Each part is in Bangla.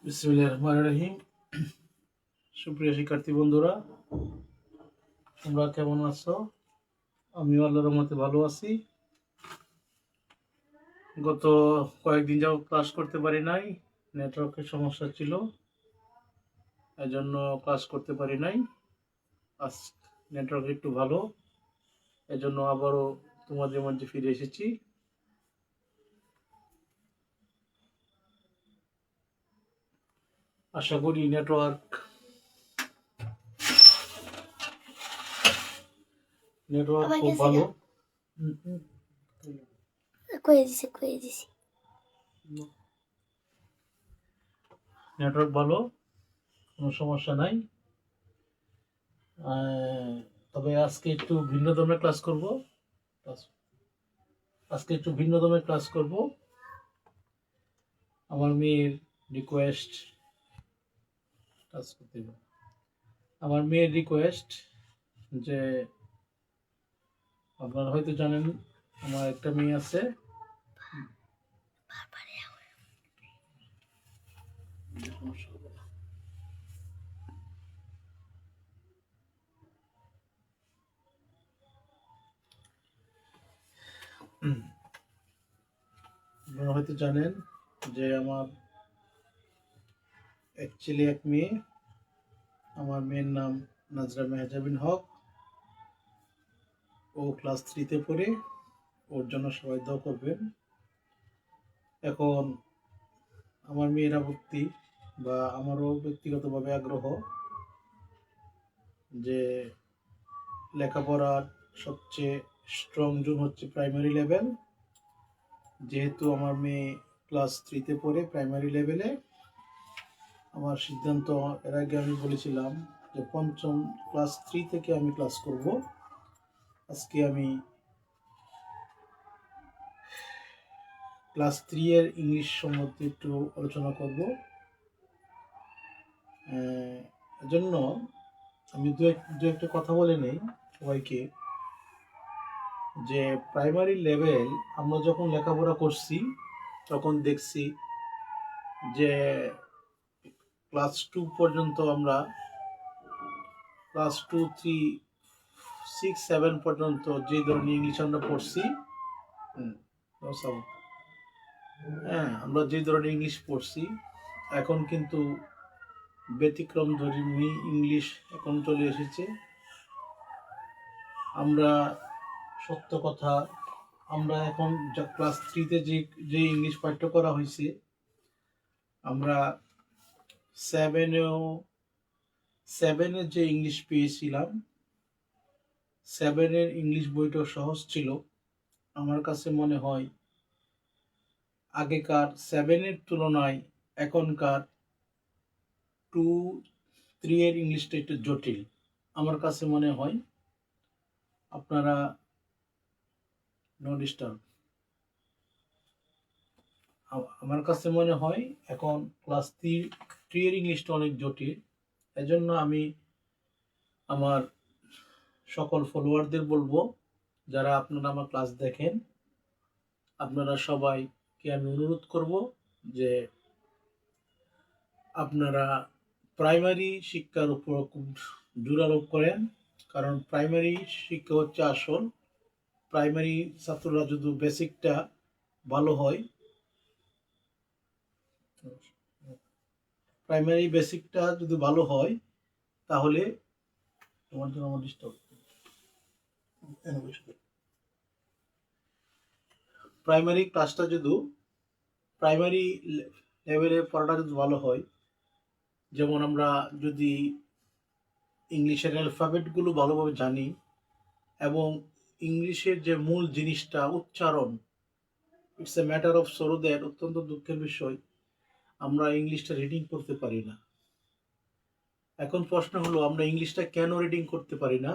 বিসমিল্লাহির রহমানির রহিম। সুপ্রিয় শিক্ষার্থী বন্ধুরা, তোমরা কেমন আছো? আমিও আল্লাহর রহমতে ভালো আছি। গত কয়েকদিন যাবত ক্লাস করতে পারি নাই, নেটওয়ার্কের সমস্যা ছিল, এজন্য ক্লাস করতে পারি নাই। আজ নেটওয়ার্ক একটু ভালো, এজন্য আবারও তোমাদের মধ্যে ফিরে এসেছি। আশা করি নেটওয়ার্ক খুব ভালো। নেটওয়ার্ক ভালো, কোনো সমস্যা নাই। তবে আজকে একটু ভিন্ন ধরনের ক্লাস করব। আমার মেয়ের রিকোয়েস্ট যে আপনারা হয়তো জানেন আমার একটা মেয়ে আছে, আপনারা হয়তো জানেন যে আমার এক ছেলে এক মেয়ে। আমার মেয়ের নাম নাজরা মেহজাবিন হক। ও ক্লাস 3-তে পড়ে। ওর জন্য সবাই দোয়া করবেন। এখন আমার মেয়ের আপত্তি বা আমারও ব্যক্তিগতভাবে আগ্রহ যে লেখাপড়ার সবচেয়ে স্ট্রং জোন হচ্ছে প্রাইমারি লেভেল। যেহেতু আমার মেয়ে ক্লাস 3-তে পড়ে প্রাইমারি লেভেলে, আমার সিদ্ধান্ত এর আগে আমি বলেছিলাম যে পঞ্চম ক্লাস 3 থেকে আমি ক্লাস করব। আজকে আমি ক্লাস 3 এর ইংলিশ সম্বন্ধে একটু আলোচনা করব। এজন্য আমি দু একটা কথা বলে নেই সবাইকে, যে প্রাইমারি লেভেল আমরা যখন লেখাপড়া করছি তখন দেখছি যে ক্লাস 2 পর্যন্ত আমরা ক্লাস 2, 3, 6, 7 পর্যন্ত যে ধরনের ইংলিশ আমরা পড়ছি, আমরা যে ধরনের ইংলিশ পড়ছি, এখন কিন্তু ব্যতিক্রম ধর্মী ইংলিশ এখন চলে এসেছে। আমরা সত্য কথা, আমরা এখন ক্লাস 3-তে যে ইংলিশ পাঠ্য করা হয়েছে, আমরা 7-এর যে ইংলিশ পেয়েছিলাম, 7-এর ইংলিশ বইটা সহজ ছিল। আমার কাছে মনে হয় আগেকার 7-এর তুলনায় এখনকার 2, 3 এর ইংলিশটা একটু জটিল আমার কাছে মনে হয়। আপনারা আমার কাছে মনে হয় এখন ক্লাস 3 এর ইংলিশটা অনেক জটিল। এজন্য আমি আমার সকল ফলোয়ারদের বলবো, যারা আপনারা আমার ক্লাস দেখেন, আপনারা সবাইকে আমি অনুরোধ করব যে আপনারা প্রাইমারি শিক্ষার উপর খুব জোর আরোপ করেন, কারণ প্রাইমারি শিক্ষা হচ্ছে আসল। প্রাইমারি ছাত্ররা যদি বেসিকটা ভালো হয়, তাহলে তোমার জন্য আমার ডিস্টার্ব। প্রাইমারি লেভেলে পড়াটা যদি ভালো হয়, যেমন আমরা যদি ইংলিশের অ্যালফাবেটগুলো ভালোভাবে জানি এবং ইংলিশের যে মূল জিনিসটা উচ্চারণ, it's a matter of sorrow that, অত্যন্ত দুঃখের বিষয় আমরা ইংলিশটা রিডিং করতে পারি না। এখন প্রশ্ন হলো, আমরা ইংলিশটা কেন রিডিং করতে পারি না?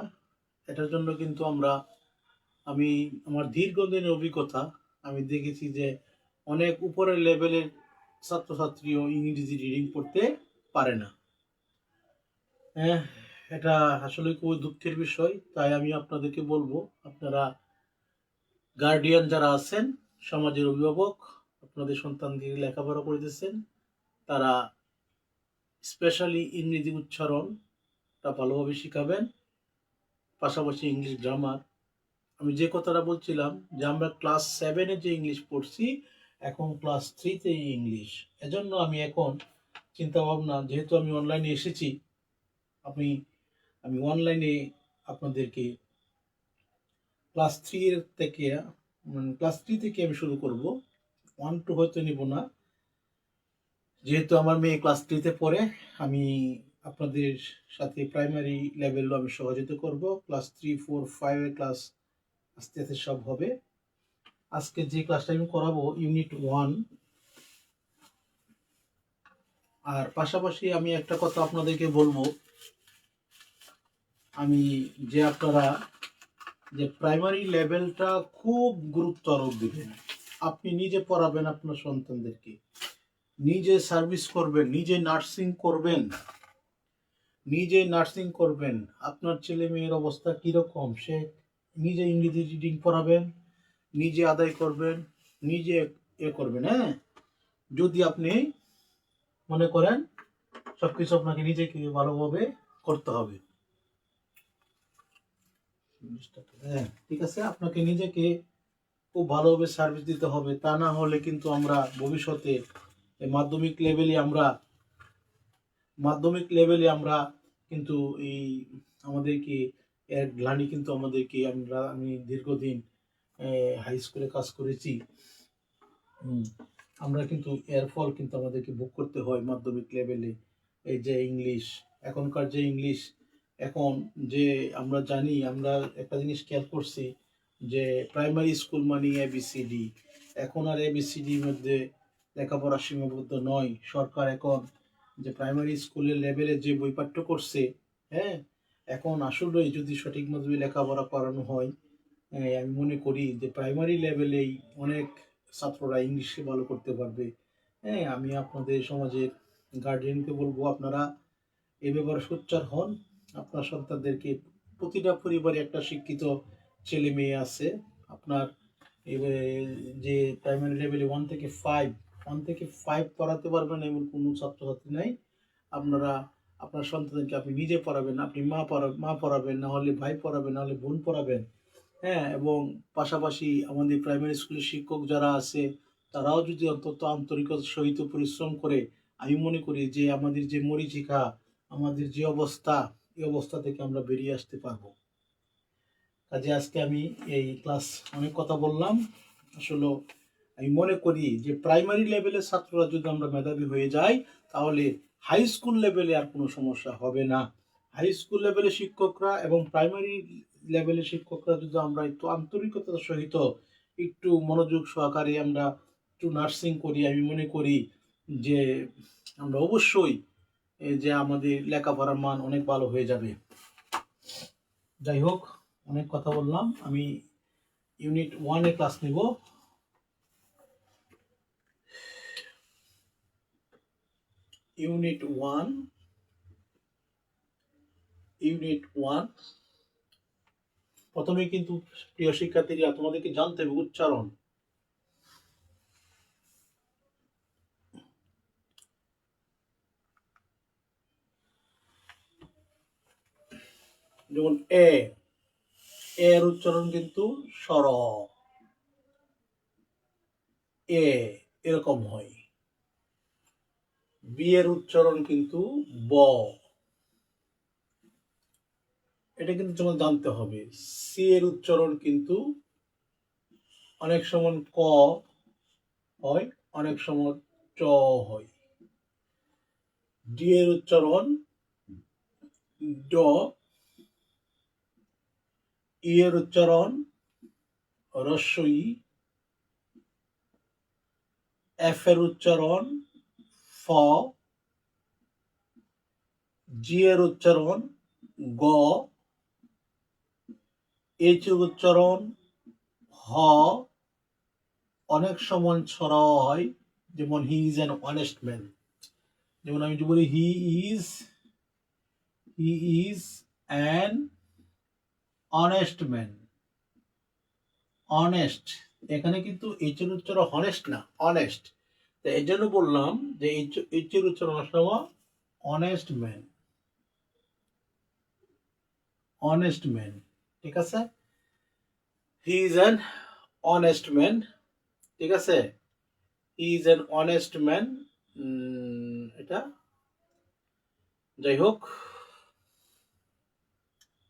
এটার জন্য কিন্তু আমি আমার দীর্ঘদিনের অভিজ্ঞতা, আমি দেখেছি যে অনেক উপরের লেভেলের ছাত্রছাত্রীও ইংরেজি রিডিং করতে পারে না। এটা আসলে খুবই দুঃখের বিষয়। তাই আমি আপনাদেরকে বলবো, আপনারা গার্ডিয়ান যারা আছেন, সমাজের অভিভাবক, আপনাদের সন্তানদের লেখাপড়া করতেছেন, তারা স্পেশালি ইংরেজি উচ্চারণটা ভালোভাবে শিখাবেন, পাশাপাশি ইংলিশ গ্রামার। আমি যে কথাটা বলছিলাম যে আমরা ক্লাস 7-এ যে ইংলিশ পড়ছি, এখন ক্লাস 3-তে ইংলিশ। এজন্য আমি এখন চিন্তা ভাবনা, যেহেতু আমি অনলাইনে এসেছি, আমি আমি অনলাইনে আপনাদেরকে ক্লাস 3 এর থেকে ক্লাস 3 থেকে আমি শুরু করব। 1-2 হয়তো নিব না, যেহেতু আমার মেয়ে ক্লাস 3-তে পড়ে। আমি আপনাদের সাথে প্রাইমারি লেভেলও আমি সহযোগিতা করব। ক্লাস 3, 4, 5 এর ক্লাস আস্তে আস্তে সব হবে। আজকে যে ক্লাসটা আমি করাবো ইউনিট 1। আর পাশাপাশি আমি একটা কথা আপনাদেরকে বলবো, আমি যে আপনারা যে প্রাইমারি লেভেলটা খুব গুরুত্ব আরোপ দিবেন। আপনি নিজে পড়াবেন আপনার সন্তানদেরকে, নিজে সার্ভিস করবেন, নিজে নার্সিং করবেন, আপনার ছেলে মেয়ের অবস্থা কিরকম, সে নিজে ইংরেজি রিডিং পড়াবেন, নিজে আদায় করবেন, নিজে করবেন। হ্যাঁ, যদি আপনি মনে করেন সবকিছু আপনাকে নিজেকে ভালোভাবে করতে হবে। হ্যাঁ, ঠিক আছে, আপনাকে নিজেকে খুব ভালোভাবে সার্ভিস দিতে হবে। তা না হলে কিন্তু আমরা ভবিষ্যতে মাধ্যমিক লেভেলে আমরা কিন্তু এই আমাদেরকে এর গ্লানি কিন্তু আমি দীর্ঘদিন হাই স্কুলে কাজ করেছি। আমরা কিন্তু এর ফল কিন্তু আমাদেরকে ভোগ করতে হয় মাধ্যমিক লেভেলে। এই যে ইংলিশ, এখনকার যে ইংলিশ, এখন যে আমরা জানি, আমরা একটা জিনিস খেয়াল করছি যে প্রাইমারি স্কুল মানে এবিসিডি। এখন আর এবিসিডির মধ্যে লেখাপড়া সীমাবদ্ধ নয়। সরকার এখন যে প্রাইমারি স্কুলের লেভেলে যে বইপাঠ্য করছে, হ্যাঁ, এখন আসলে যদি সঠিকভাবে লেখাপড়া করানো হয়, আমি মনে করি যে প্রাইমারি লেভেলেই অনেক ছাত্ররা ইংলিশে ভালো করতে পারবে। হ্যাঁ, আমি আপনাদের সমাজের গার্ডিয়ানকে বলবো, আপনারা এ ব্যাপারে সোচ্চার হন। আপনার সন্তানদেরকে, প্রতিটা পরিবারে একটা শিক্ষিত ছেলে মেয়ে আছে। আপনার যে প্রাইমারি লেভেলে 1 থেকে 5 পড়াতে পারবেন এমন কোনো ছাত্রছাত্রী নাই। আপনারা আপনার সন্তানকে আপনি নিজে পড়াবেন, আপনি মা পড়াবেন, না হলে ভাই পড়াবেন, না হলে বোন পড়াবেন। হ্যাঁ, এবং পাশাপাশি আমাদের প্রাইমারি স্কুলের শিক্ষক যারা আছে, তারাও যদি অন্তত আন্তরিকতার সহিত পরিশ্রম করে, আমি মনে করি যে আমাদের যে মরীচিকা, আমাদের যে অবস্থা, এই অবস্থা থেকে আমরা বেরিয়ে আসতে পারবো। কাজে আজকে আমি এই ক্লাস অনেক কথা বললাম। আসলে আমি মনে করি যে প্রাইমারি লেভেলের ছাত্ররা যদি আমরা মেধাবী হয়ে যাই, তাহলে হাই স্কুল লেভেলে আর কোনো সমস্যা হবে না। হাই স্কুল লেভেলের শিক্ষকরা এবং প্রাইমারি লেভেলের শিক্ষকরা যদি আমরা একটু আন্তরিকতার সহিত, একটু মনোযোগ সহকারে আমরা একটু নার্সিং করি, আমি মনে করি যে আমরা অবশ্যই যে আমাদের লেখাপড়ার মান অনেক ভালো হয়ে যাবে। যাই হোক, অনেক কথা বললাম। আমি ইউনিট 1-এ ক্লাস নিব। ইউনিট 1 প্রথমে কিন্তু প্রিয় শিক্ষার্থীরা, তোমাদেরকে জানতে হবে উচ্চারণ। যেমন এর উচ্চারণ কিন্তু স্বর এ এরকম হয়। বি এর উচ্চারণ কিন্তু ব, এটা কিন্তু যেমন জানতে হবে। সি এর উচ্চারণ কিন্তু অনেক সময় ক হয়, অনেক সময় চ হয়। ডি এর উচ্চারণ ড, ই এর উচ্চারণ হ্রস্ব ই, এফ এর উচ্চারণ ফ, জি এর উচ্চারণ গ, এইচ এর উচ্চারণ হ, অনেক সময় ছড়াও হয়। যেমন he is an honest man. যেমন আমি যদি বলি he is an honest man. Honest, এখানে কিন্তু এইচ এর উচ্চারণ হনেস্ট না, অনেস্ট। তো এই জন্য বললাম যে এইচ এর উচ্চারণ অনেক সময় অনেস্ট ম্যান, অনেস্ট ম্যান, ঠিক আছে, he is an honest man, ঠিক আছে, he is an honest man. এটা যাই হোক,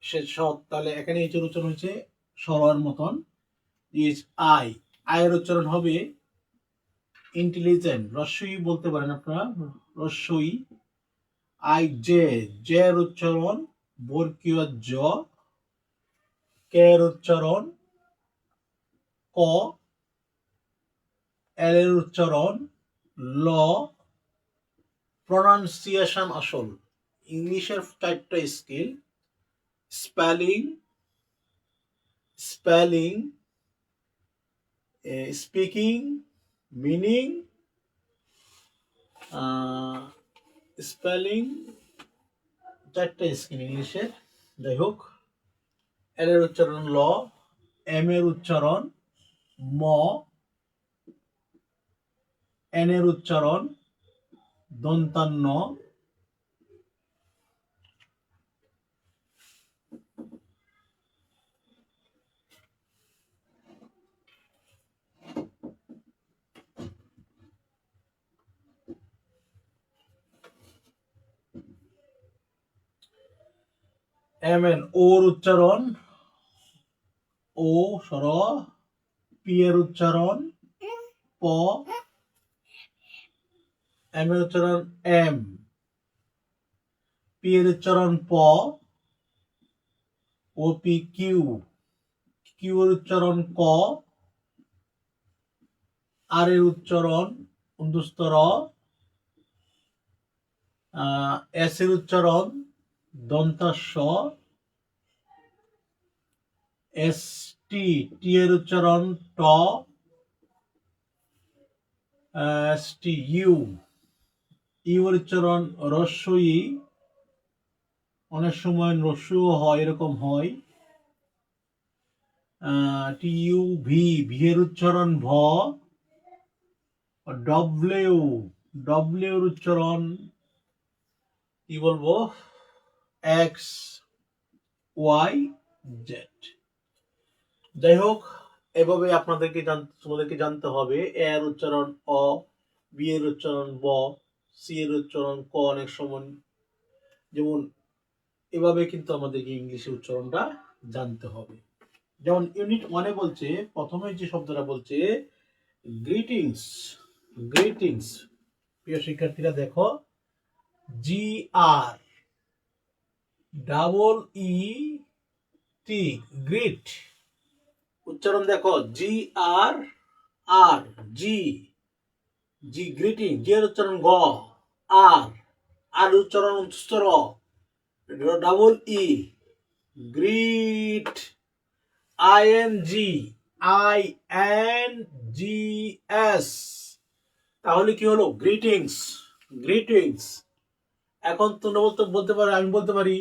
সে সৎ, তাহলে এখানে এইটার উচ্চারণ হচ্ছে সরার মতন, ইজ আই, আয়ের উচ্চারণ হবে ইন্টেলিজেন্ট, রস্যই বলতে পারেন আপনারা, রস্যই, আই জে, জের উচ্চারণ বর্গীয় জ, কের উচ্চারণ ক, এল এর উচ্চারণ ল, প্রনাউন্সিয়েশন আসল, ইংলিশের 4টা skill, spelling, spelling, speaking, meaning, spelling, 4টা স্কিল ইংলিশের। যাই হোক, এল এর উচ্চারণ ল, এম এর উচ্চারণ ম, এন এর উচ্চারণ দন্তান্ন, এম এন, ওর উচ্চারণ ও সর, পি এর উচ্চারণ প, এম এর উচ্চারণ এম, পি এর উচ্চারণ প, ও পি কিউ, কিউ এর উচ্চারণ ক, আর এর উচ্চারণ উন্দুস্তর, এস এর উচ্চারণ দন্তাস্ব, এস টি, টি এর উচ্চারণ ট, এস টি ইউ, ইউ এর উচ্চারণ রস্যই, অনেক সময় রস্যও হয়, এরকম হয়, টি ইউ ভি, ভি এর উচ্চারণ ভ, ডব্লিউ, ডব্লিউ এর উচ্চারণ কি বলবো, এক্স ওয়াই জেড। যাই হোক, এভাবে তোমাদেরকে জানতে হবে, এ এর উচ্চারণ অ, বি এর উচ্চারণ ব, সি এর উচ্চারণ ক, অনেক সময় যেমন, এভাবে কিন্তু আমাদেরকে ইংলিশে উচ্চারণটা জানতে হবে। যেমন ইউনিট 1-এ বলছে, প্রথমে যে শব্দটা বলছে গ্রিটিংস, গ্রিটিংস, প্রিয় শিক্ষার্থীরা দেখো, জি আর ডাবল ই টি, গ্রিট, উচ্চারণ দেখো, জি আর, আর জি, জি গ্রিটিং, জি এর উচ্চারণ গ, আর, আর উচ্চারণ স্তর, double E, greet, I N G, I N G S, তাহলে কি হলো, গ্রিটিংস, গ্রিটিংস। এখন তোমরা বলতে পারো, আমি বলতে পারি,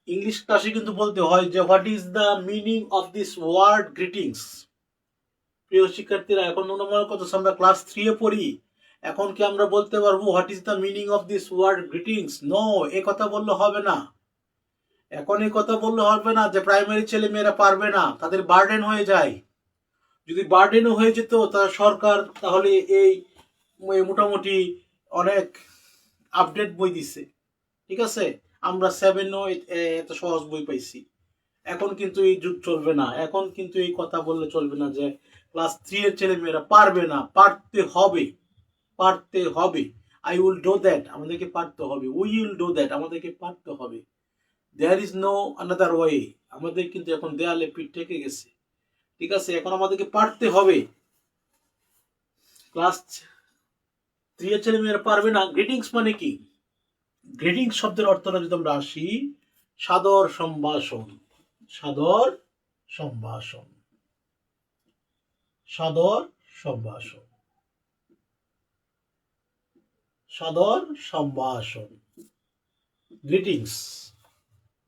ইংলিশ ক্লাসে কিন্তু বলতে হয় যে what is the meaning of this word greetings. প্রিয় শিক্ষার্থীরা, এখন আমরা ক্লাস 3-এ পড়ি, এখন কি আমরা বলতে পারবো what is the meaning of this word greetings? No, এ কথা বললে হবে না। এখন এই কথা বললে হবে না যে প্রাইমারি ছেলে মেয়েরা পারবে না, তাদের বার্ডেন হয়ে যায়। যদি বার্ডেনও হয়ে যেত, তা সরকার তাহলে এই মোটামুটি অনেক আপডেট বই দিছে, ঠিক আছে, আমরা 7-ও এত সহজ বই পাইছি। এখন কিন্তু এই যুগ চলবে না, এখন কিন্তু এই কথা বললে চলবে না যে ক্লাস 3 এর ছেলে মেয়েরা পারবে না, পারতে হবে, পারতে হবে। আই উইল ডু দ্যাট, আমাদেরকে পারতে হবে, উই উইল ডু দ্যাট, আমাদেরকে পারতে হবে। There is no another way, আমাদের কিন্তু এখন দেয়ালে পিঠ ঠেকে গেছে, ঠিক আছে, এখন আমাদেরকে পারতে হবে। ক্লাস 3 এর ছেলে মেয়েরা পারবে না। গ্রিটিংস মানে কি? গ্রিটিংস শব্দের অর্থটা যদি আমরা আসি, সাদর সম্ভাষণ, সাদর সম্ভাষণ, সাদর সম্ভাষণ, সাদর সম্ভাষণ, গ্রিটিংস।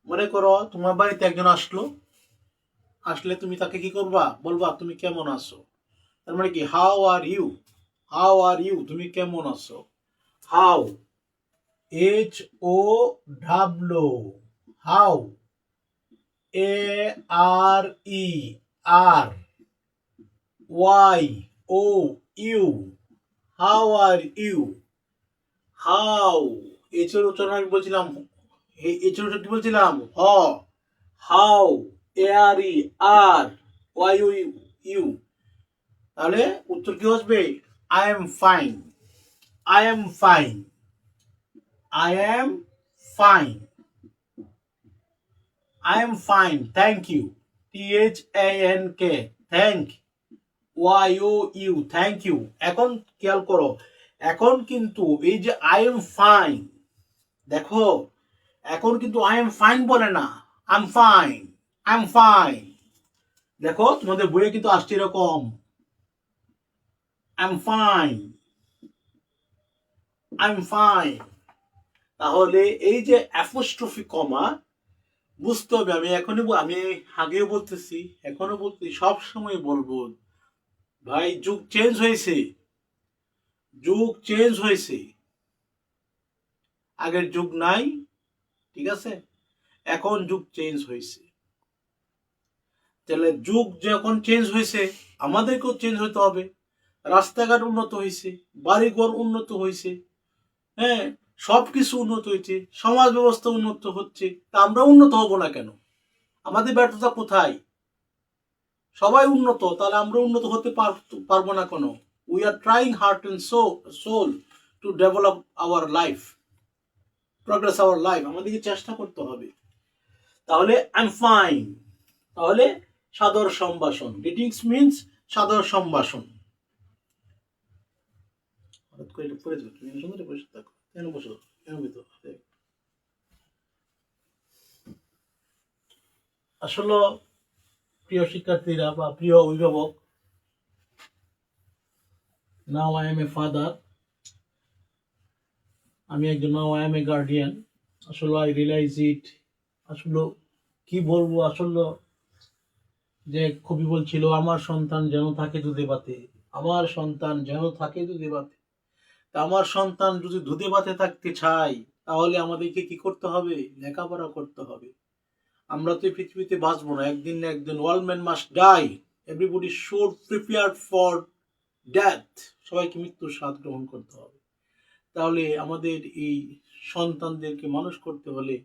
মনে করো তোমার বাড়িতে একজন আসলে তুমি তাকে কি করবা, বলবা তুমি কেমন আছো, তার মানে কি, how are you, how are you, তুমি কেমন আছো, how, HOW, how. ARERYOU, how are you, how. H এর উচ্চারণ আমি বলছিলাম, এইচ এর উচ্চারণ কি বলছিলাম, হাউ, ARERYOU। তাহলে উত্তর কি আসবে, I am fine, I am fine, I am fine, I am fine, thank you. THANK, thank. YOU, thank you. এখন খেয়াল করো, এখন কিন্তু এই যে I am fine, দেখো এখন কিন্তু I am fine বলে না, I'm fine, I'm fine। দেখো তোমাদের বইয়ে কিন্তু আসছে এরকম, I'm fine, I'm fine। তাহলে এই যে অ্যাপোস্ট্রফি কমা বুঝতে হবে। আমি আগেও বলতেছি, এখনো বলতেছি, সব সময় বলবো ভাই, যুগ চেঞ্জ হয়েছে, যুগ চেঞ্জ হয়েছে, আগের যুগ নাই, ঠিক আছে, এখন যুগ চেঞ্জ হয়েছে। তাহলে যুগ যখন চেঞ্জ হয়েছে আমাদেরকেও চেঞ্জ হতে হবে। রাস্তাঘাট উন্নত হয়েছে, বাড়িঘর উন্নত হয়েছে, হ্যাঁ, সবকিছু উন্নত হয়েছে, সমাজ ব্যবস্থা উন্নত হচ্ছে, তা আমরা উন্নত হব না কেন? আমাদের ব্যর্থতা কোথায়? সবাই উন্নত, তাহলে আমরা উন্নত হতে পারবো না কেন? We are trying heart and soul to develop our life, progress our life, আমাদেরকে চেষ্টা করতে হবে। তাহলে আই এম ফাইন, তাহলে সাদর সম্ভাষণ, গ্রিটিংস মিন্স সাদর সম্ভাষণ। আসলে প্রিয় শিক্ষার্থীরা বা প্রিয় অভিভাবক, now I M a father, আমি একজন, now I M A guardian. আসলে আই রিয়েলাইজ ইট, আসলে কি বলবো, আসলে যে কবি বলছিল, আমার সন্তান যেন থাকে দুধে ভাতে, আমার সন্তান যেন থাকে দুধে ভাতে। তা আমার সন্তান যদি দুধে ভাতে থাকতে চাই, তাহলে আমাদেরকে কি করতে হবে? লেখাপড়া করতে হবে। আমরা তো এই পৃথিবীতে বাঁচবো না, একদিন না একদিন all man must die, everybody should prepare for death, সবাইকে মৃত্যুর স্বাদ গ্রহণ করতে হবে। তাহলে আমাদের এই সন্তানদেরকে মানুষ করতে হলে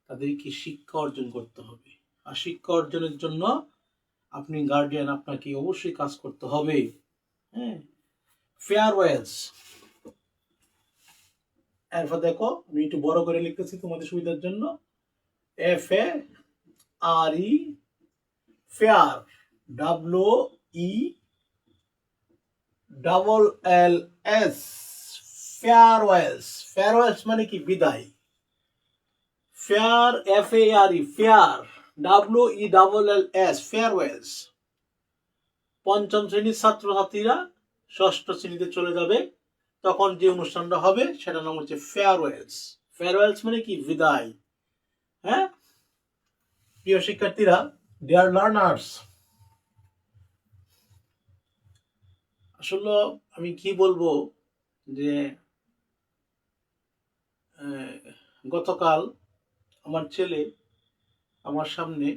তাদেরকে শিক্ষা অর্জন করতে হবে। আর শিক্ষা অর্জনের জন্য আপনি গার্ডিয়ান, আপনাকে অবশ্যই কাজ করতে হবে। হ্যাঁ, ফেয়ারওয়েলস, এরপর দেখো আমি একটু বড় করে লিখতেছি তোমাদের সুবিধার জন্য, FARE, fair, WELLS, farewells. Farewells মানে কি? বিদায়। Fair, FARE, fair, WELLS, farewells. পঞ্চম শ্রেণীর ছাত্রছাত্রীরা ষষ্ঠ শ্রেণীতে চলে যাবে, তখন যে অনুষ্ঠানটা হবে সেটার নাম হচ্ছে ফেয়ারওয়েলস। ফেয়ারওয়েলস মানে কি? বিদায়। হ্যাঁ, প্রিয় শিক্ষার্থীরা, ডিয়ার লার্নার্স, আসলে আমি কি বলবো যে গতকাল আমার ছেলে আমার সামনে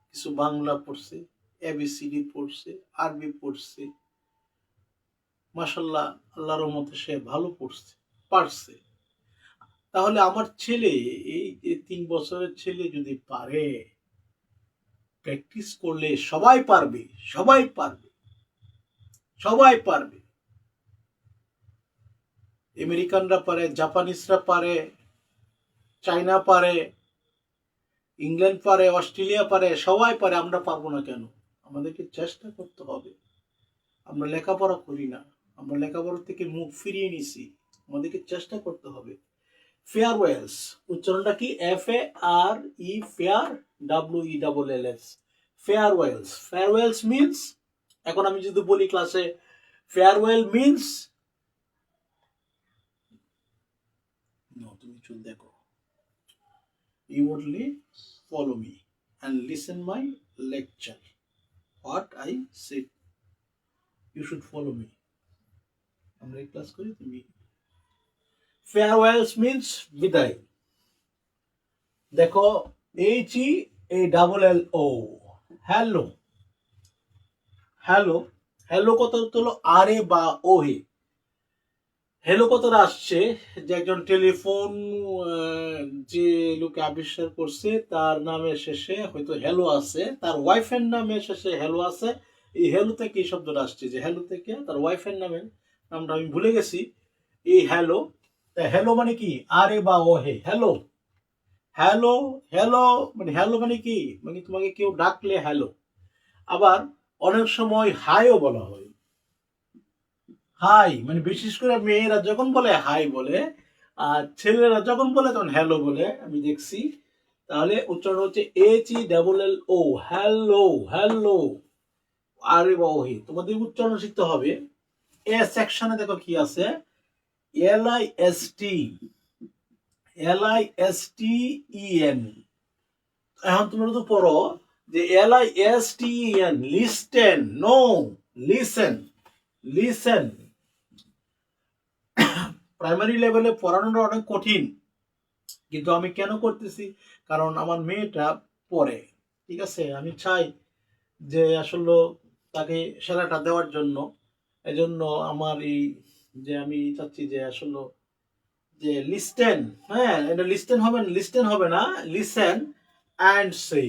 কিছু বাংলা পড়ছে, ABCD পড়ছে, আরবি পড়ছে, মাশাআল্লাহ, আল্লাহর রহমতে সে ভালো পড়ছে, পারছে। তাহলে আমার ছেলে, এই যে 3 বছরের ছেলে যদি পারে, প্র্যাকটিস করলে সবাই পারবে, সবাই পারবে, সবাই পারবে। আমেরিকানরা পারে, জাপানিজরা পারে, চায়না পারে, ইংল্যান্ড পারে, অস্ট্রেলিয়া পারে, সবাই পারে, আমরা পারবো না কেন? আমাদেরকে চেষ্টা করতে হবে। আমরা লেখাপড়া করি না, আমরা লেখাপড়া থেকে মুখ ফিরিয়ে নিছি, আমাদেরকে চেষ্টা করতে হবে। ফেয়ারওয়েলস উচ্চারণটা কি? FARE, fair, WELLS, farewells. Farewells means, এখন আমি যদি বলি ক্লাসে ফেয়ারওয়েল মিন্স, তুমি চুপ দেখো, you only follow me and listen my lecture, what I said, you should follow me। আমরা এই ক্লাস করি, তুমি ফেয়ারওয়েলস মিন্স বিদায়। দেখো HEALLO, হ্যালো। হ্যালো, হ্যালো কত হলো আরে বা ওহে। হ্যালো কথাটা আসছে যে একজন টেলিফোন যে লোকে আবিষ্কার করছে তার নামের শেষে হয়তো হ্যালো আছে, তার ওয়াইফের নামের শেষে হ্যালো আছে। এই হ্যালো থেকে এই শব্দটা আসছে, যে হ্যালো থেকে তার ওয়াইফের নামের নামটা আমি ভুলে গেছি। এই হ্যালো, হ্যালো মানে কি আরে বা ওহে, হ্যালো। হ্যালো, হ্যালো মানে হ্যালো মানে কি, মানে তোমাকে কেউ ডাকলে হ্যালো। আবার অনেক সময় হাইও বলা হয়। হাই মানে বিশেষ করে মেয়েরা যখন বলে হাই বলে, আর ছেলেরা যখন বলে তখন হ্যালো বলে, আমি দেখছি। তাহলে উচ্চারণ হচ্ছে HELLO, হ্যালো, হ্যালো। আরে বাহি তোমাদের উচ্চারণ শিখতে হবে। এ সেকশনে দেখো কি আছে, LISTEN। এখন তোমরা তো পড়ো যে LISTEN, listen, no, listen, listen. Primary লেভেলে পড়ানোটা অনেক কঠিন, কিন্তু আমি কেন করতেছি, কারণ আমার মেয়েটা পড়ে, ঠিক আছে। আমি চাই যে আসলে তাকে সেরাটা দেওয়ার জন্য। এজন্য আমার এই যে আমি চাচ্ছি যে আসলে যে লিস্টেন, হ্যাঁ এটা লিস্টেন হবে না, লিস্টেন হবে না, listen and say,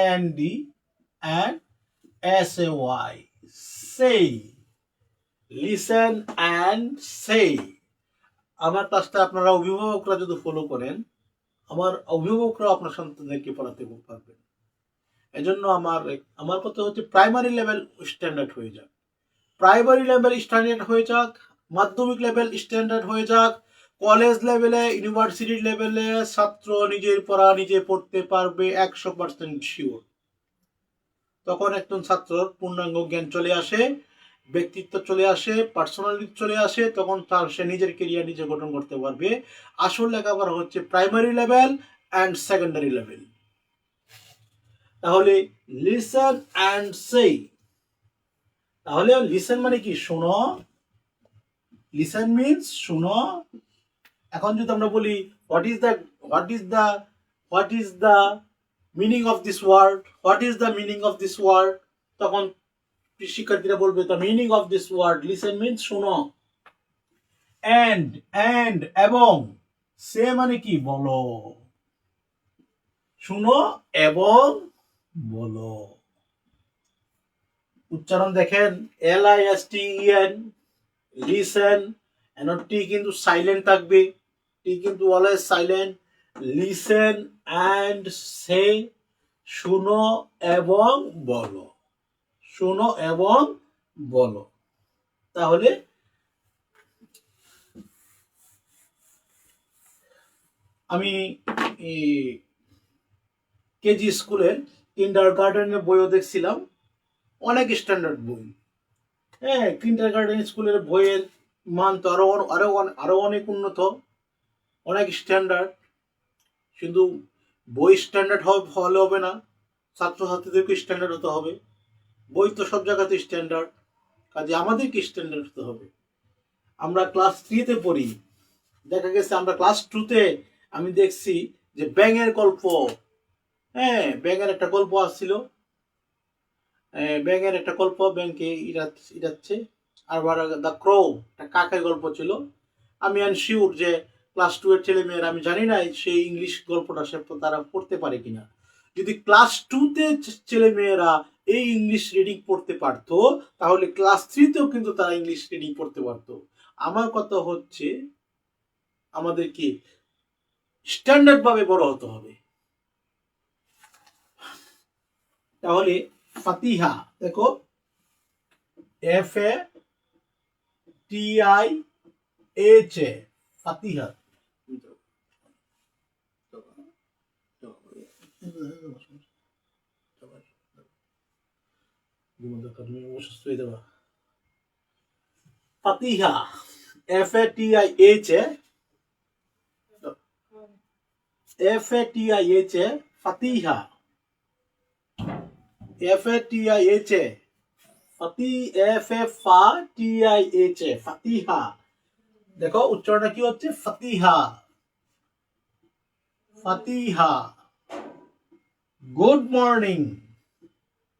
AND and SAY, সেই, লিসেন অ্যান্ড সেই। আমার কাজটা আপনারা অভিভাবকরা যদি ফলো করেন, আমার অভিভাবকরা আপনার সন্তানদেরকে পড়াতে পারবেন। এজন্য আমার কথা হচ্ছে প্রাইমারি লেভেল স্ট্যান্ডার্ড হয়ে যাক, প্রাইমারি লেভেল স্ট্যান্ডার্ড হয়ে যাক, মাধ্যমিক লেভেল স্ট্যান্ডার্ড হয়ে যাক, কলেজ লেভেলে, ইউনিভার্সিটি লেভেলে ছাত্র নিজের পড়া নিজে পড়তে পারবে 100% শিওর। তখন একজন ছাত্রর পূর্ণাঙ্গ জ্ঞান চলে আসে, ব্যক্তিত্ব চলে আসে, পার্সোনালিটি চলে আসে, তখন তার সে নিজের কেরিয়ার নিজে গঠন করতে পারবে। আসল লেখাপড়া হচ্ছে primary level and secondary level. তাহলে লিসেন অ্যান্ড সেই, তাহলে লিসেন মানে কি শোনো, লিসেন মিন্স শোনো। এখন যদি আমরা বলি what is the meaning of this word, what is the meaning of this word, তখন শিক্ষার্থীরা বলবে the meaning of this word, listen means শোনো। এন্ড এবং, সে মানে কি বলো, শুনো এবং বলো। উচ্চারণ দেখেন, LISTEN, লিসেন, টি কিন্তু সাইলেন্ট থাকবে, টি কিন্তু অলওয়েজ সাইলেন্ট। লিসেন অ্যান্ড সে, শুনো এবং বলো, শুনো এবং বলো। তাহলে আমি কেজি স্কুলের কিন্ডার গার্ডেনের বইও দেখছিলাম, অনেক স্ট্যান্ডার্ড বই। হ্যাঁ, কিন্ডার গার্ডেন স্কুলের বইয়ের মান তো আরো অনেক উন্নত, অনেক স্ট্যান্ডার্ড। শুধু বই স্ট্যান্ডার্ড হলে হবে না, ছাত্রছাত্রীদেরকে স্ট্যান্ডার্ড হতে হবে। বই তো সব জায়গাতে স্ট্যান্ডার্ড, কাজে আমাদেরকে স্ট্যান্ডার্ড হতে হবে। আমরা ক্লাস 3-তে পড়ি, দেখা গেছে আমরা ক্লাস 2-তে আমি দেখছি যে ব্যাঙের গল্প, হ্যাঁ ব্যাঙের একটা গল্প আসছিল, ব্যাঙের একটা গল্প, ব্যাংকে ইরাচ্ছে। আর দ্য ক্রো, একটা কাকের গল্প ছিল। আমি আনশিওর যে ক্লাস 2 এর ছেলে মেয়েরা, আমি জানি না সেই ইংলিশ গল্পটা সে তারা পড়তে পারে কিনা। যদি ক্লাস 2-তে ছেলে মেয়েরা এই ইংলিশ রিডিং পড়তে পারতো, তাহলে ক্লাস 3-তেও কিন্তু তারা ইংলিশ রিডিং পড়তে পারতো। আমার কথা হচ্ছে আমাদেরকে স্ট্যান্ডার্ড ভাবে বড় হতে হবে। তাহলে ফাতিহা দেখো, FATIH, ফাতিহা। ফাতিহা, FATIH, ফাতিহা, FATIH, ফাতিহা, দেখো উচ্চারণটা কি হচ্ছে, ফাতিহা, ফাতিহা। গুড মর্নিং,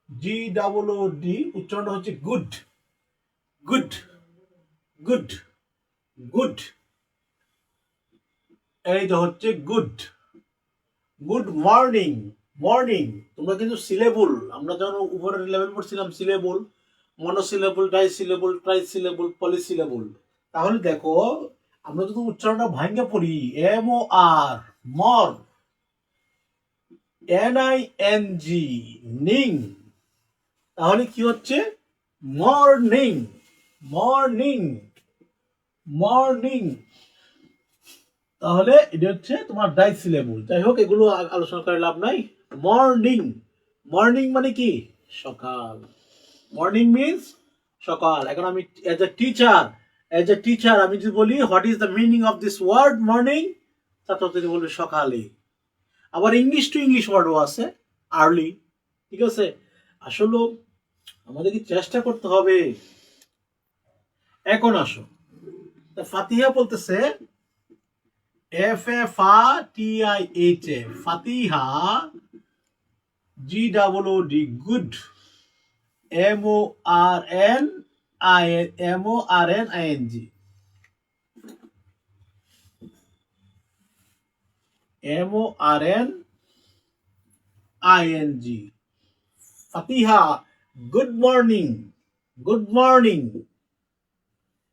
GOOD, উচ্চারণটা হচ্ছে গুড, গুড, গুড, গুড। এই তো হচ্ছে গুড। Good morning, morning. তোমরা কিন্তু সিলেবল, আমরা যখন উপরের লেভেল পড়ছিলাম সিলেবল, মনোসিলেবল, ডাইসিলেবল, ট্রাইসিলেবল, পলিসিলেবল। তাহলে দেখো আমরা যদি উচ্চারণটা ভাঙ্গে পড়ি, MOR, মর, NING, নিং, তাহলে কি হচ্ছে, মর্নিং, মর্নিং, মর্নিং। তাহলে এটা হচ্ছে তোমার ডাইসিলেবল। যাই হোক, এগুলো আলোচনা করে লাভ নাই। মর্নিং, মর্নিং মানে কি, সকাল। মর্নিং মিন্স সকাল। এখন আমি এজ এ টিচার আমি যদি বলি what is the meaning of this word morning, ছাত্রছাত্রী বলবে সকালে। আবার ইংলিশ টু ইংলিশ ওয়ার্ডও আছে, আর্লি। ঠিক আছে, আসলে আমাদেরকে চেষ্টা করতে হবে। এখন আসো, ফাতিহা বলতেছে FATIHA, ফাতিহা, GOOD, গুড, MORNING, ফাতিহা, গুড মর্নিং, গুড মর্নিং।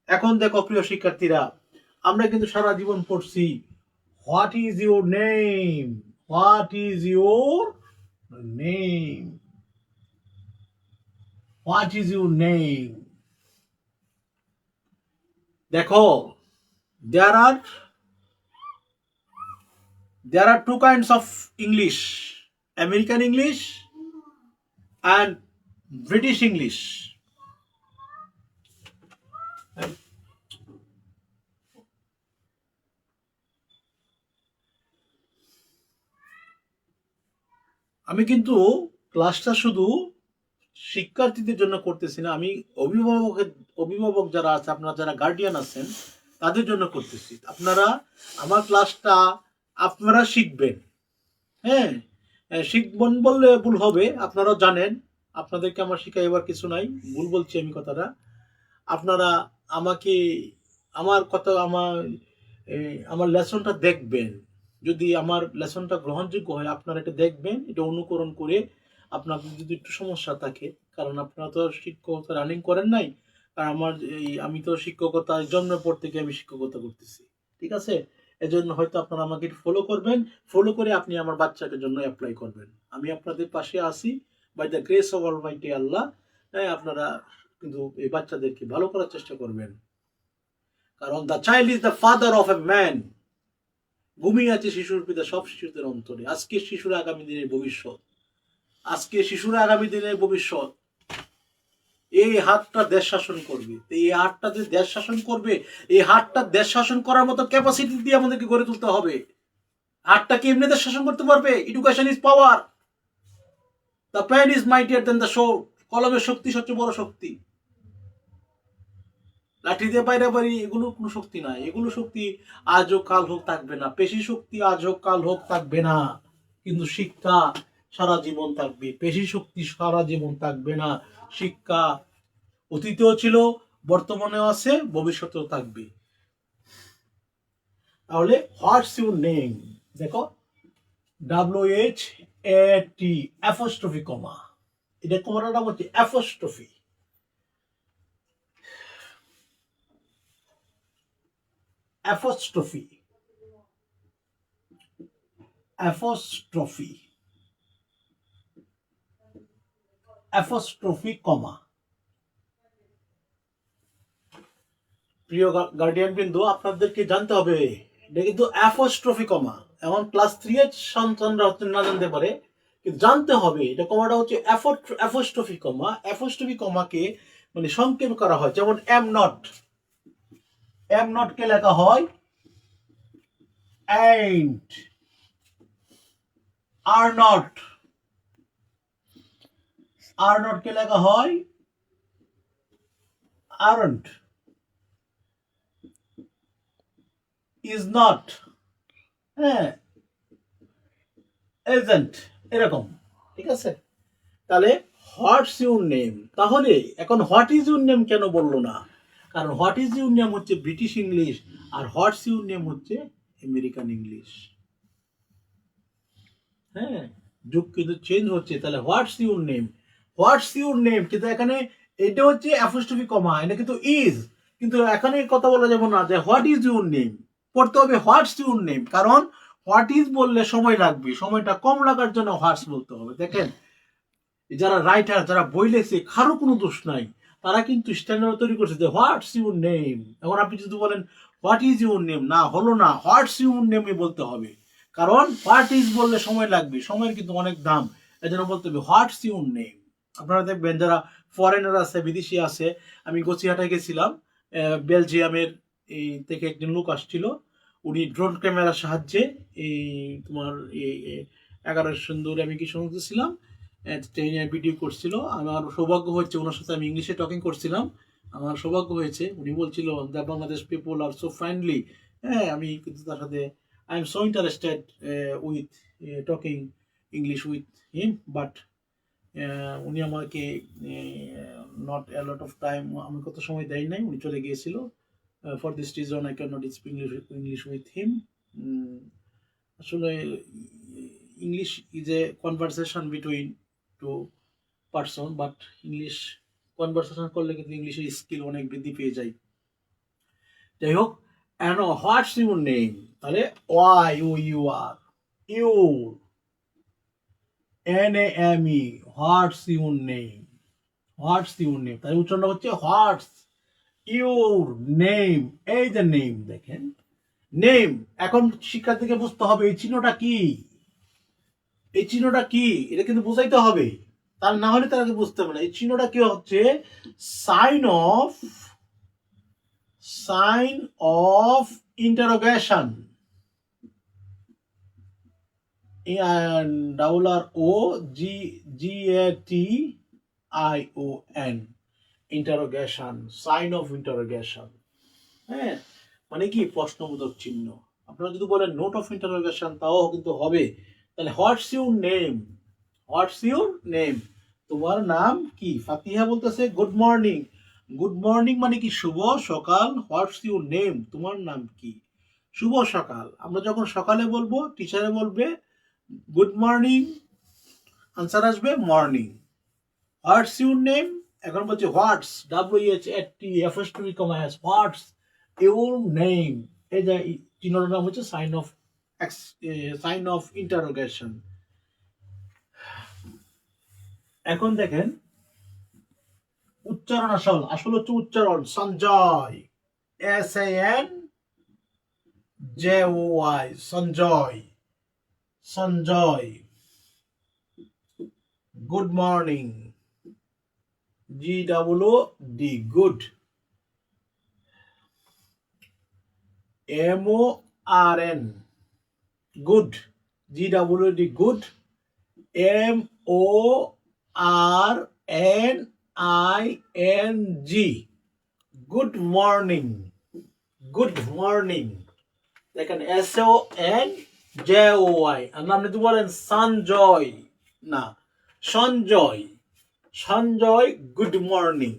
এখন দেখো প্রিয় শিক্ষার্থীরা, আমরা কিন্তু সারা জীবন পড়ছি what is your name, what is your name, what is your name. দেখো there are two kinds of English, American English and British English. আমি কিন্তু ক্লাসটা শুধু শিক্ষার্থীদের জন্য করতেছি না, আমি অভিভাবক যারা আছে, আপনারা যারা গার্ডিয়ান আছেন, তাদের জন্য করতেছি। আপনারা আমার ক্লাসটা আপনারা শিখবেন। হ্যাঁ, শিখবেন বললে ভুল হবে, আপনারাও জানেন, আপনাদেরকে আমার শিখাইবার কিছু নাই, ভুল বলছি আমি কথাটা। আপনারা আমাকে, আমার কথা, আমার লেসনটা দেখবেন। যদি আমার লেসনটা গ্রহণযোগ্য হয়, আপনারা এটা দেখবেন, এটা অনুকরণ করে আপনার যদি একটু সমস্যা থাকে, কারণ আপনারা তো শিক্ষকতা রানিং করেন নাই, আর আমি তো শিক্ষকতা জন্মের পর থেকে আমি শিক্ষকতা করতেছি। ঠিক আছে, এজন্য হয়তো আপনারা আমাকে ফলো করবেন, ফলো করে আপনি আমার বাচ্চাকে জন্য অ্যাপ্লাই করবেন। আমি আপনাদের পাশে আছি, by the grace of almighty Allah. আপনারা কিন্তু এই বাচ্চাদেরকে ভালো করার চেষ্টা করবেন, কারণ the child is the father of a man. ঘুমিয়ে আছে শিশুর পিতা সব শিশুদের অন্তরে। আজকে শিশুরা আগামী দিনের ভবিষ্যৎ, আজকে শিশুরা আগামী দিনের ভবিষ্যৎ। এই হাতটা দেশ শাসন করবে, এই হাতটা যে দেশ শাসন করবে, এই হাতটা দেশ শাসন করার মতো ক্যাপাসিটি দিয়ে আমাদেরকে গড়ে তুলতে হবে। হাতটা কি এমনি দেশ শাসন করতে পারবে? Education is power, the pen is mightier than the sword. কলমের শক্তি সবচেয়ে বড় শক্তি। লাঠি দিয়ে বাইরে বাড়ি এগুলো কোনো শক্তি নাই, এগুলো শক্তি আজ হোক কাল হোক থাকবে না, পেশি শক্তি আজ হোক কাল হোক থাকবে না, কিন্তু শিক্ষা সারা জীবন থাকবে। পেশি শক্তি সারা জীবন থাকবে না, শিক্ষা অতীতেও ছিল, বর্তমানেও আছে, ভবিষ্যতেও থাকবে। তাহলে হোয়াটস ইউর নেম, দেখো WHAT, অ্যাপোস্ট্রফি কমা, এটা কমাটার নাম হচ্ছে অ্যাপোস্ট্রফি। অ্যাপোস্ট্রফি, অ্যাপোস্ট্রফি, অ্যাপোস্ট্রফি কমা। প্রিয় গার্ডিয়ান বিন্দু, আপনাদেরকে জানতে হবে এটা কিন্তু অ্যাপোস্ট্রফি কমা। এখন ক্লাস 3 এর সন্তানরা হচ্ছে না জানতে পারে, কিন্তু জানতে হবে এটা কমাটা হচ্ছে অ্যাপোস্ট্রফি কমা। অ্যাপোস্ট্রফি কমাকে মানে সংক্ষেপ করা হয়, যেমন এম নট কে লেখা হয় ain't, আর নট কে লেখা হয় aren't, ইজ নট, হ্যাঁ, এজেন্ট, এরকম, ঠিক আছে। তাহলে হোয়াটস ইউর নেম, তাহলে এখন হোয়াট ইজ ইউর নেম কেন বললো না? কারণ হোয়াট ইজ ইউর নেম হচ্ছে ব্রিটিশ ইংলিশ, আর হোয়াটস ইউর নেম হচ্ছে আমেরিকান ইংলিশ। হ্যাঁ, যুগ কিন্তু চেঞ্জ হচ্ছে। তাহলে what's your name, what's your name, কিন্তু এখানে এটা হচ্ছে অ্যাপোস্ট্রফি কমা, এটা কিন্তু ইজ, কিন্তু এখানে কথা বলা যাবে না যে হোয়াট ইজ ইউর নেম, পড়তে হবে হোয়াটস ইউর নেম। কারণ হোয়াট ইজ বললে সময় লাগবে, সময়টা কম লাগার জন্য হোয়াটস বলতে হবে। দেখেন, যারা রাইটার, যারা বই লেখছে, কারো কোনো দোষ নাই, তারা কিন্তু স্ট্যান্ডার্ড তৈরি করছে যে হোয়াটস ইউর নেম। এখন আপনি যদি বলেন হোয়াট ইজ ইউর নেম, না, হলো না, হোয়াটস ইউর নেমই বলতে হবে। কারণ হোয়াট ইজ বললে সময় লাগবে, সময়ের কিন্তু অনেক দাম, এই জন্য বলতে হবে হোয়াটস ইউর নেম। আপনারা দেখবেন যারা ফরেনার আছে, বিদেশি আছে, আমি গছিয়াটায় গেছিলাম, বেলজিয়ামের এই থেকে একজন লোক আসছিল, উনি ড্রোন ক্যামেরার সাহায্যে এই তোমার এই 11 সুন্দর আমি কি শুনতেছিলাম, ট্রেনে ভিডিও করছিল। আমার সৌভাগ্য হয়েছে ওনার সাথে আমি ইংলিশে টকিং করছিলাম, আমার সৌভাগ্য হয়েছে। উনি বলছিল the Bangladesh people are so friendly. হ্যাঁ, আমি কিন্তু তার সাথে I am so interested with talking English with him, but উনি আমাকে not a lot of time, আমি কত সময় দেয় নাই, উনি চলে গিয়েছিল। For this reason I can not speak English with him. আসলে English is a conversation between two person, but English conversation করলে কিন্তু ইংলিশের স্কিল অনেক বৃদ্ধি পেয়ে যায়। যাই হোক, অ্যান্ড হোয়াটস ইউর নেম, তাহলে Y U U R your NAME, what's your name, what's your name, তাহলে উচ্চারণটা হচ্ছে হোয়াটস ইউর নেম। এই যে নেম, দেখেন নেম, এখন শিক্ষার্থীকে বুঝতে হবে এই চিহ্নটা কি, এই চিহ্নটা কি, এটা কিন্তু বুঝাইতে হবে, তার না হলে তারা বুঝতে হবে না। এই চিহ্নটা কি হচ্ছে sign of interrogation, WROGGATION, interrogation, sign of interrogation. হ্যাঁ, মানে কি প্রশ্নবোধক চিহ্ন। আপনারা যদি বলেন নোট অফ ইন্টারোগেশন, তাও কিন্তু হবে। তাহলে what's your name, what's your name, তোমার নাম কি? ফাতিহা বলতেছে গুড মর্নিং, গুড মর্নিং মানে কি শুভ সকাল। হোয়াটস ইউর নেম, তোমার নাম কি? শুভ সকাল। আমরা যখন সকালে বলবো, টিচারে বলবে গুড মর্নিং, আনসার আসবে মর্নিং। হোয়াটস ইউর নেম, এখন বলছে হোয়াটস, WHAT apostrophe comma S, what's your name, এই যে চিহ্নটার নাম হচ্ছে সাইন অফ ইন্টারোগেশন। এখন দেখেন উচ্চারণ, আসল হচ্ছে উচ্চারণ। Sanjoy, SANJOY, Sanjoy, Sanjoy. Good morning, GOOD, good. MORN, good, GOOD, good. MORNING, good morning, good morning. দেখেন SONJOY, আপনি তো বলেন সঞ্জয়, না Sanjoy, Sanjoy good morning,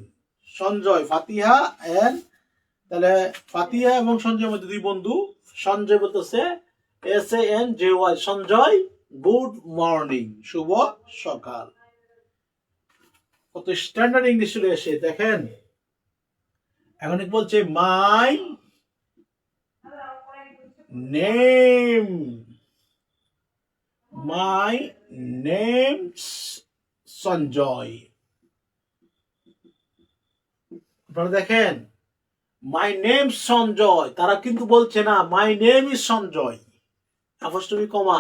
Sanjoy Fatiha and, তাহলে ফাতিহা এবং সঞ্জয়ের মধ্যে দুই বন্ধু। সঞ্জয় বলতেছে SANJOY, সঞ্জয় গুড মর্নিং, শুভ সকাল। কত স্ট্যান্ডার্ড ইংলিশ চলে এসে দেখেন। এখন বলছে my name, my name Sanjay. আপনারা দেখেন মাই নেম সঞ্জয়, তারা কিন্তু বলছে না my name is Sanjay, apostrophe comma,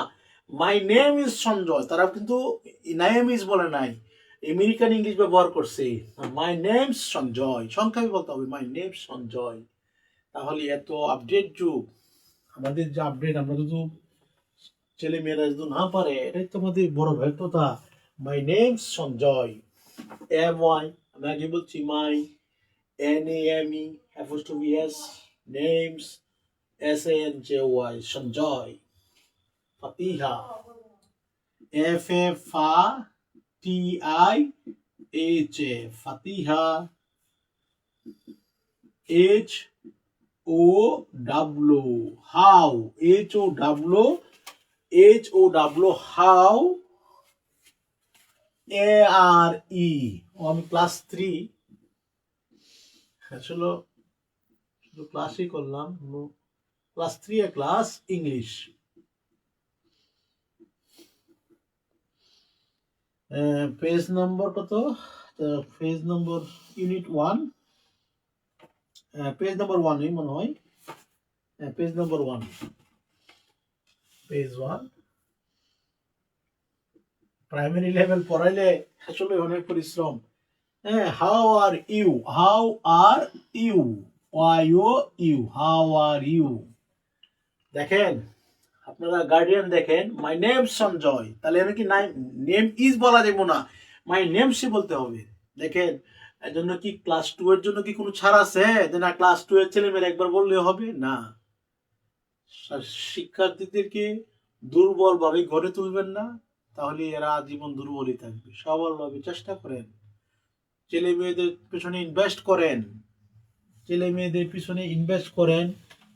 my name is Sanjay, তারা কিন্তু নেম ইজ বলে নাই, আমেরিকান ইংলিশ ব্যবহার করছে। মাই নেম সঞ্জয়, সংক্ষেপে বলতে হবে মাই নেম সঞ্জয়। তাহলে এত আপডেট যুগ, আমাদের যে আপডেট, আমরা যদি ছেলে মেয়েরা যদি না পারে, এটাই তো আমাদের বড় ব্যর্থতা। মাই নেম সঞ্জয়, MY, আমি আগে বলছি my, NAME, apostrophe S, names, SANJOY, Sanjoy. Fatiha, FAFATIHA, Fatiha. HOW, how, HOW, how, ARE, আমি ক্লাস 3 আসলে শুধু ক্লাসই করলাম, ক্লাস 3 এ ক্লাস ইংলিশ। পেজ নম্বর কত? Page number unit 1, page number 1 এই মনে হয়, page number 1, page 1। Primary level পড়াইলে আসলে অনেক পরিশ্রম। How are you, how are you, you, how are you. দেখেন আপনারা গার্ডিয়ান দেখেন, মাই নেম সঞ্জয়, তাহলে এর কি নেম ইজ বলা যাবে না, মাই নেম সে বলতে হবে। দেখেন এর জন্য কি ক্লাস 2 এর জন্য কি কোনো ছাড় আছে যে না ক্লাস 2 এর ছেলে মেয়ে একবার বললে হবে না? শিক্ষার্থীদেরকে দুর্বল ভাবে গড়ে তুলবেন না, তাহলে এরা জীবন দুর্বলই থাকবে। সবলভাবে চেষ্টা করেন, ছেলে মেয়েদের পিছনে ইনভেস্ট করেন, ছেলে মেয়েদের পিছনে ইনভেস্ট করেন,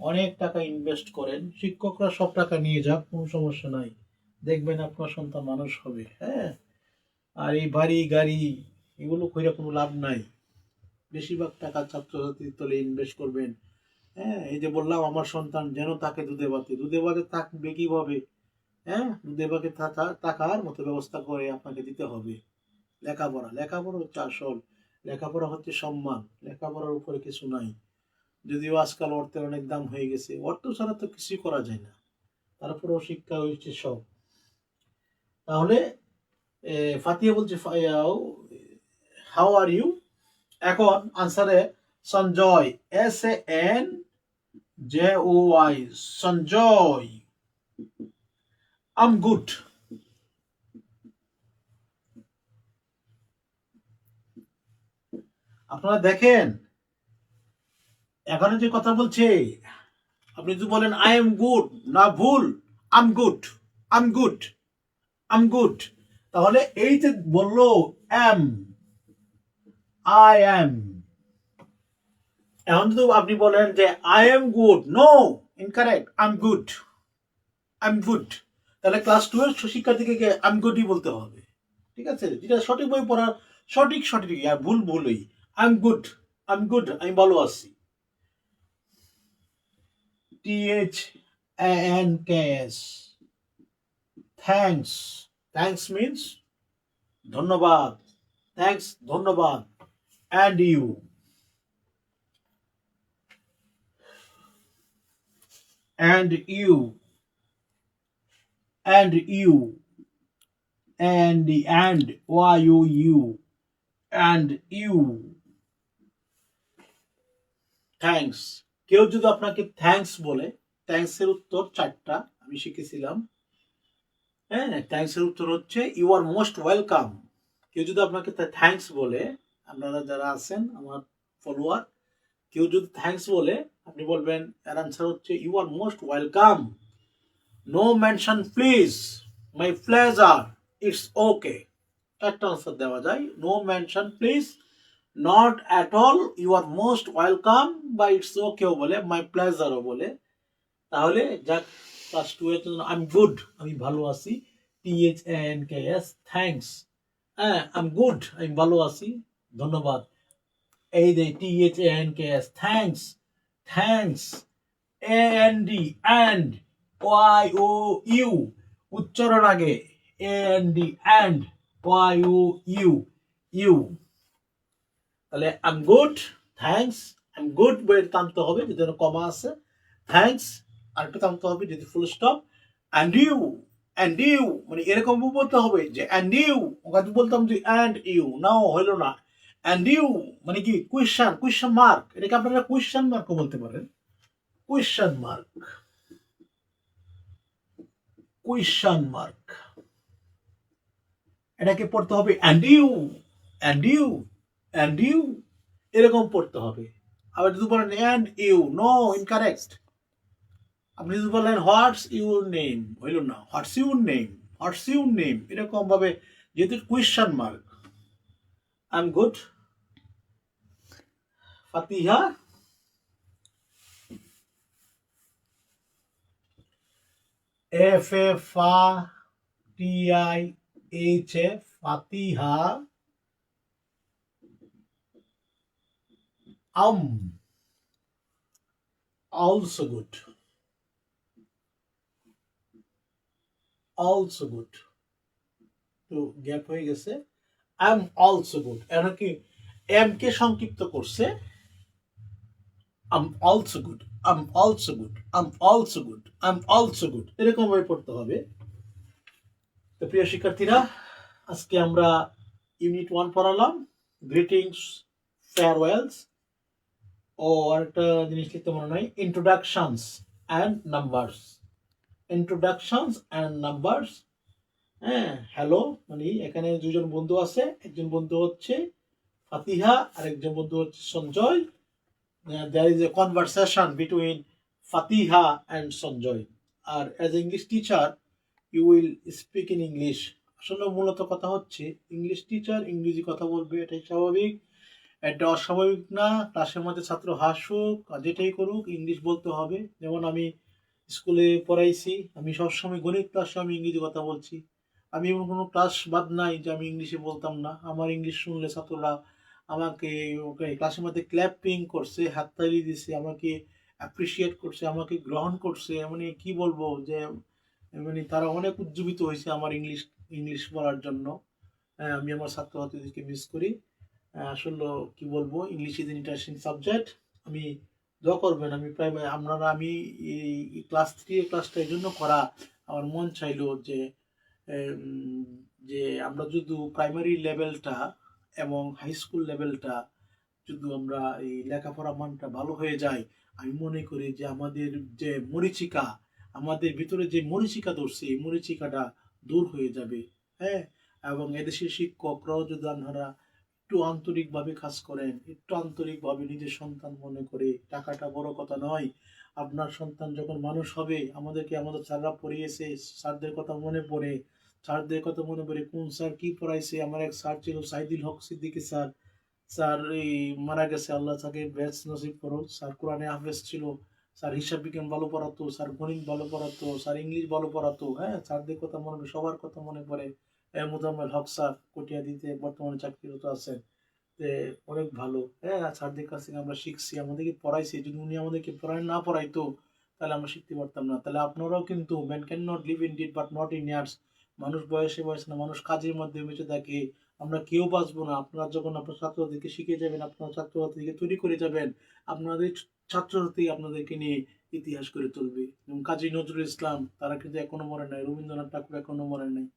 অনেক টাকা ইনভেস্ট করেন। শিক্ষকরা সব টাকা নিয়ে যাক, কোনো সমস্যা নাই, দেখবেন আপনার সন্তান মানুষ হবে। আর এই বাড়ি গাড়ি এগুলো করে কোনো লাভ নাই। বেশিরভাগ টাকা ছাত্রছাত্রীর তলে ইনভেস্ট করবেন। এই যে বললাম আমার সন্তান যেন তাকে দুধে ভাতে থাকবে কিভাবে? দুধে ভাতে থাকার মতো ব্যবস্থা করে আপনাকে দিতে হবে। লেখাপড়া হচ্ছে আসল, লেখাপড়া হচ্ছে সম্মান, লেখাপড়ার উপরে কিছু নাই। যদিও আজকাল অর্থের অনেক দাম হয়ে গেছে, অর্থ ছাড়া তো কিছুই করা যায় না, তারপরেও শিক্ষা হচ্ছে সব। তাহলে ফাতিহা বলছে হাউ আর ইউ। এখন আনসারে Sanjoy, SANJOY, Sanjoy, I'm good. আপনারা দেখেন এখানে যে কথা বলছে, আপনি যদি বলেন আই এম গুড, না ভুল, আম গুড, আম গুড, আম গুড, তাহলে এই যে বললো এম, আই এম, এখন যদি আপনি বলেন যে I am good, no, incorrect, I am good, I am good, তাহলে ক্লাস 2 এর শিক্ষার্থীকে আই এম গুডই বলতে হবে। ঠিক আছে, যেটা সঠিক বই পড়ার সঠিক, আর ভুল ভুলই। I am good, I am good, আমি ভালো আছি। THANKS, থ্যাঙ্কস, থ্যাঙ্কস মিন্স ধন্যবাদ, থ্যাঙ্কস ধন্যবাদ। And you, and you, and you, and you, and you, thanks. কেউ যদি আপনাকে থ্যাঙ্কস বলে, থ্যাঙ্কস এর উত্তর 4টা আমি শিখেছিলাম। থ্যাঙ্কস এর উত্তর হচ্ছে ইউ আর মোস্ট ওয়েলকাম। কেউ যদি আপনাকে থ্যাঙ্কস বলে, আপনারা যারা আছেন আমার ফলোয়ার, কেউ যদি থ্যাঙ্কস বলে আপনি বলবেন, এর আনসার হচ্ছে you are most welcome. No mention please, my pleasure, it's okay. 4টা আনসার দেওয়া যায়। No mention please, not at all, you are most welcome, বা ইটস ওকেও বলে, মাই প্লেজারও বলে। তাহলে যাক, ক্লাস 2 এর জন্য আই এম গুড, আমি ভালো আছি, THANKS, thanks. I am good, আমি ভালো আছি, ধন্যবাদ। এই যে THANKS, thanks, thanks, AND, and, YOU, উচ্চারণ আগে, AND, and, YOU, ইউ। তাহলে I am good, thanks, I am good বইয়ের টানতে হবে যদি কমা আছে, থ্যাঙ্কস আর একটু টানতে হবে যদি full stop, and you, and you মানে এরকম বলতে হবে যে অ্যান্ড ইউ, ওখানে বলতাম যে অ্যান্ড ইউ, নাও হইলো না। অ্যান্ড ইউ মানে কি কোয়েশ্চেন মার্ক, এটাকে আপনারা কোয়েশ্চেন মার্কও বলতে পারেন, কোয়েশ্চেন মার্ক, কোয়েশ্চেন মার্ক। এটাকে পড়তে হবে and you, and you, and you, এরকম পড়তে হবে। আবার যদি বলেন অ্যান্ড ইউ, নো, ইনকারেক্ট। আপনি যদি বলেন হোয়াটস ইউর নেম, হইল না, what's your name, what's your name, এরকম ভাবে যেহেতু question mark. I am good. Fatiha, F A ফা T I H A, Fatiha. Also good, also good, তো গ্যাপ হয়ে গেছে। আই এম অলসো গুড, এটা কি এম কে সংক্ষিপ্ত করছে, I am also good, I am also good, I am also good, I am also good, এরকম ভাবে পড়তে হবে। তো প্রিয় শিক্ষার্থীরা, আজকে আমরা ইউনিট 1 পড়ালাম, গ্রিটিংস, ফেয়ারওয়েলস, ও আরেকটা জিনিস লিখতে মনে নাই, introductions and numbers, introductions and numbers. হ্যাঁ, হ্যালো, মানে এখানে দুজন বন্ধু আছে, একজন বন্ধু হচ্ছে ফাতিহা আর একজন বন্ধু হচ্ছে Sanjoy. There is a conversation between Fatiha and Sanjoy. আর as English teacher you will speak in English. আসলে মূলত কথা হচ্ছে ইংলিশ টিচার ইংরেজি কথা বলবে, এটাই স্বাভাবিক, এটা অস্বাভাবিক না। ক্লাসের মধ্যে ছাত্র হাসুক যেটাই করুক, ইংলিশ বলতে হবে। যেমন আমি স্কুলে পড়াইছি, আমি সবসময় গণিত ক্লাসে আমি ইংরেজি কথা বলছি। আমি এমন কোনো ক্লাস বাদ নাই যে আমি ইংলিশে বলতাম না। আমার ইংলিশ শুনলে ছাত্ররা আমাকে ক্লাসের মধ্যে ক্ল্যাপিং করছে, হাততালি দিছে, আমাকে অ্যাপ্রিসিয়েট করছে, আমাকে গ্রহণ করছে। মানে কি বলবো যে মানে তারা অনেক উজ্জীবিত হয়েছে আমার ইংলিশ বলার জন্য। আমি আমার ছাত্রছাত্রীদেরকে মিস করি। আসলে কি বলবো, ইংলিশ ইজ ইন্টারেস্টিং সাবজেক্ট। আমি দোয়া করবেন, আমি প্রায় আমি এই ক্লাস 3 এর ক্লাসটা এই জন্য করা আমার মন চাইলো যে যে আমরা যদি প্রাইমারি লেভেলটা এবং হাই স্কুল লেভেলটা যদি আমরা এই লেখাপড়া মানটা ভালো হয়ে যায়, আমি মনে করি যে আমাদের যে মরীচিকা, আমাদের ভিতরে যে মরীচিকা ধরছে, এই মরীচিকাটা দূর হয়ে যাবে। হ্যাঁ, এবং এদেশের শিক্ষকরাও যদি আপনারা একটু আন্তরিকভাবে কাজ করেন, একটু আন্তরিকভাবে নিজের সন্তান মনে করে, টাকাটা বড় কথা নয়। আপনার সন্তান যখন মানুষ হবে, আমাদের স্যাররা পড়িয়েছে, স্যারদের কথা মনে পড়ে, স্যারদের কথা মনে পড়ে কোন স্যার কি পড়াইছে। আমার এক স্যার ছিল সাইদুল হক সিদ্দিকী স্যার, স্যার এই মারা গেছে, আল্লাহ তাকে বেশ নসিব করো। স্যার কোরআনে হাফেজ ছিল, স্যার হিসাব বিজ্ঞান ভালো পড়াতো, স্যার গণিত ভালো পড়াতো, স্যার ইংলিশ ভালো পড়াতো। হ্যাঁ, স্যারদের কথা মনে পড়ে, সবার কথা মনে পড়ে। মোজাম্মেল হক স্যার কটিয়াদিতে বর্তমানে চাকরিরত আছেন, যে অনেক ভালো। হ্যাঁ, স্যারদের কাছ থেকে আমরা শিখছি, আমাদেরকে পড়াইছে। যদি উনি আমাদেরকে পড়ায় না পড়াইতো তাহলে আমরা শিখতে পারতাম না। তাহলে আপনারাও কিন্তু man can not live in deed but not in years. মানুষ বয়সে বয়সে না, মানুষ কাজের মধ্যে বেঁচে থাকে। আমরা কেউ বাঁচবো না। আপনারা যখন আপনার ছাত্রছাত্রীকে শিখে যাবেন, আপনার ছাত্রছাত্রীকে তৈরি করে যাবেন, আপনাদের ছাত্রছাত্রী আপনাদেরকে নিয়ে ইতিহাস করে তুলবে। যেমন কাজী নজরুল ইসলাম, তারা কিন্তু এখনো মরে নাই, রবীন্দ্রনাথ ঠাকুর এখনো মরে নাই।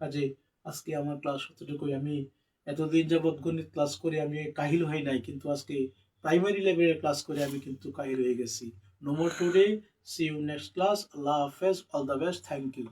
কাজে আজকে আমার ক্লাস অতটুকুই। আমি এতদিন যাবৎ গণিত ক্লাস করে আমি কাহিল হই নাই, কিন্তু আজকে প্রাইমারি লেভেলের ক্লাস করে আমি কিন্তু কাহিল হয়ে গেছি। No more today, see you next class, আল্লাহ হাফেজ, all the best, thank you.